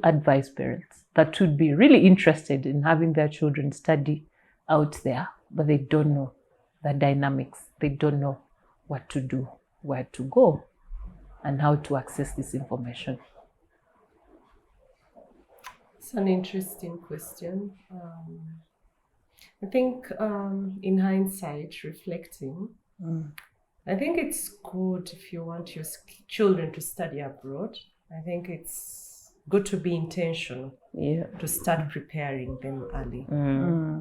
advise parents that would be really interested in having their children study out there, but they don't know the dynamics. They don't know what to do, where to go, and how to access this information? It's an interesting question. I think in hindsight, reflecting, I think it's good if you want your children to study abroad. I think it's good to be intentional, to start preparing them early.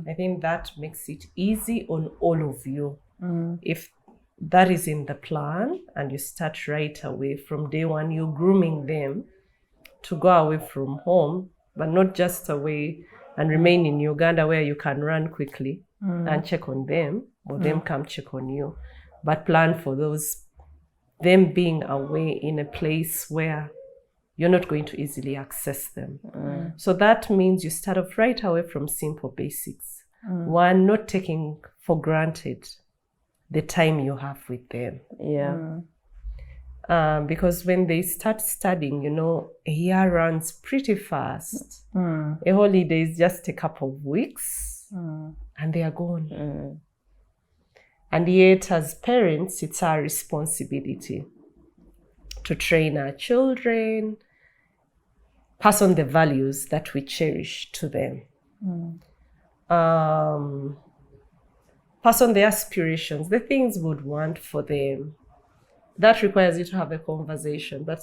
I think that makes it easy on all of you. If that is in the plan and you start right away from day one, you're grooming them to go away from home, but not just away and remain in Uganda where you can run quickly and check on them, or them come check on you, but plan for them being away in a place where you're not going to easily access them. So that means you start off right away from simple basics. One, not taking for granted the time you have with them. Because when they start studying, a year runs pretty fast. A holiday is just a couple of weeks and they are gone. And yet, as parents, it's our responsibility to train our children, pass on the values that we cherish to them, pass on the aspirations, the things we would want for them. That requires you to have a conversation. But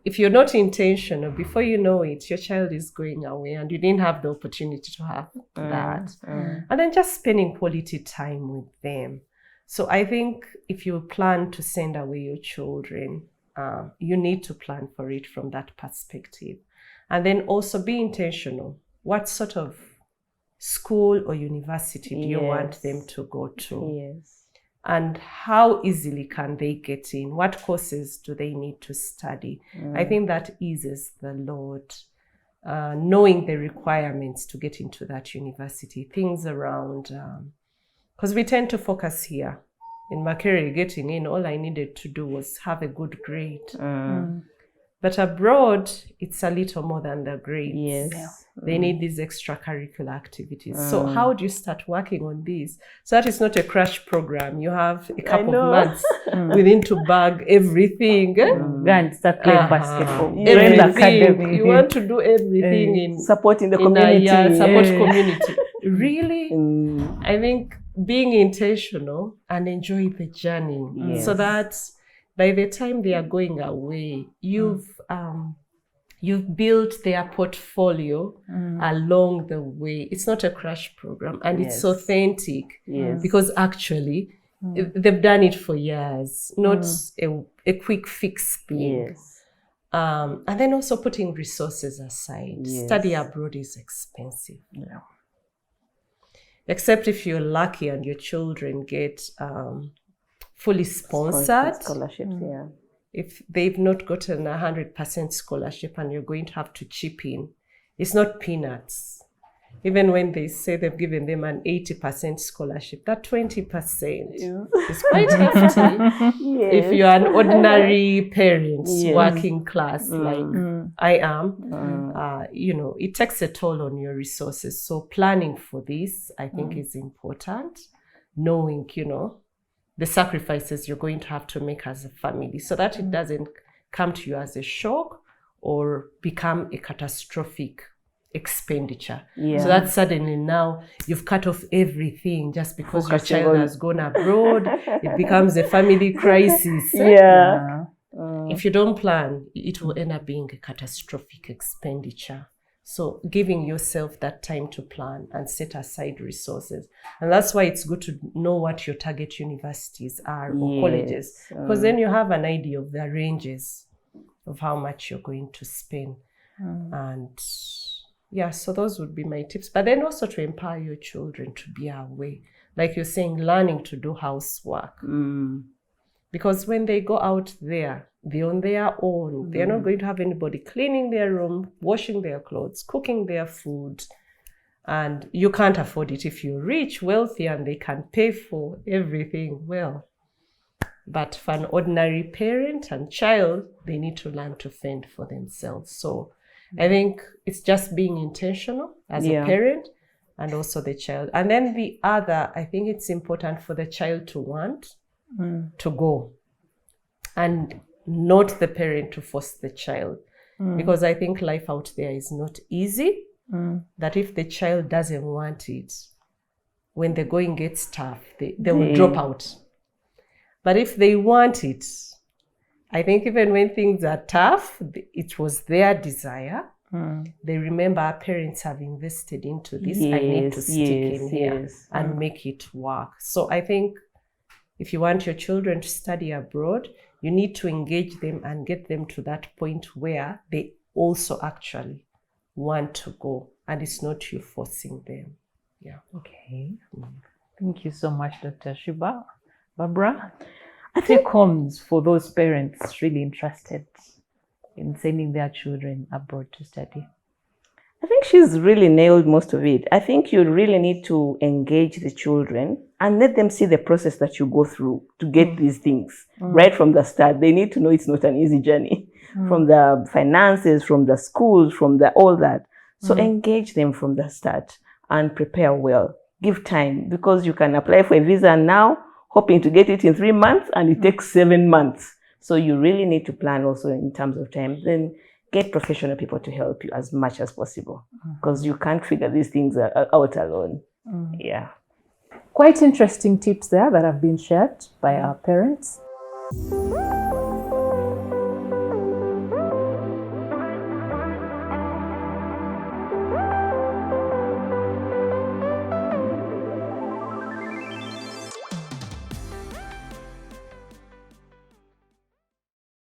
if you're not intentional, before you know it, your child is going away and you didn't have the opportunity to have that. And then just spending quality time with them. So I think if you plan to send away your children, you need to plan for it from that perspective. And then also be intentional. What sort of school or university do you want them to go to? And how easily can they get in? What courses do they need to study? I think that eases the load. Knowing the requirements to get into that university, things around, because we tend to focus here. In Makerere, getting in, all I needed to do was have a good grade. But abroad, it's a little more than the grades. They need these extracurricular activities. So how do you start working on these? So that is not a crash program. You have a couple of months within to bag everything. And start playing basketball. Everything. You want to do everything in supporting the community. Support community. Really? I think being intentional and enjoy the journey. So that by the time they are going away, you've built their portfolio along the way. It's not a crash program, and it's authentic because actually they've done it for years, not a quick fix thing. And then also putting resources aside. Study abroad is expensive. Except if you're lucky and your children get fully sponsored scholarships. If they've not gotten 100% scholarship and you're going to have to chip in, it's not peanuts. Even when they say they've given them an 80% scholarship, that 20% is quite hefty. If you're an ordinary parent, working class like I am, it takes a toll on your resources. So planning for this, I think, is important. Knowing, the sacrifices you're going to have to make as a family so that it doesn't come to you as a shock or become a catastrophic expenditure. So that suddenly now you've cut off everything just because your child has gone abroad. It becomes a family crisis. If you don't plan, it will end up being a catastrophic expenditure. So giving yourself that time to plan and set aside resources. And that's why it's good to know what your target universities are or colleges, because then you have an idea of the ranges of how much you're going to spend. And so those would be my tips. But then also to empower your children to be away. Like you're saying, learning to do housework. Because when they go out there, they're on their own. They're not going to have anybody cleaning their room, washing their clothes, cooking their food. And you can't afford it if you're rich, wealthy, and they can pay for everything well. But for an ordinary parent and child, they need to learn to fend for themselves. So I think it's just being intentional as a parent and also the child. And then the other, I think it's important for the child to want to go and not the parent to force the child. Because I think life out there is not easy. That if the child doesn't want it, when the going gets tough, they will drop out. But if they want it, I think even when things are tough, it was their desire. They remember our parents have invested into this. I need to stick in here and make it work. So I think if you want your children to study abroad, you need to engage them and get them to that point where they also actually want to go, and it's not you forcing them. Yeah. Okay. Thank you so much, Dr. Shiba. Barbara, take homes for those parents really interested in sending their children abroad to study. I think she's really nailed most of it. I think you really need to engage the children and let them see the process that you go through to get these things right from the start. They need to know it's not an easy journey from the finances, from the schools, from the all that. So engage them from the start and prepare well. Give time, because you can apply for a visa now, hoping to get it in 3 months, and it takes 7 months. So you really need to plan also in terms of time. Then get professional people to help you as much as possible, because you can't figure these things out alone. Yeah. Quite interesting tips there that have been shared by our parents.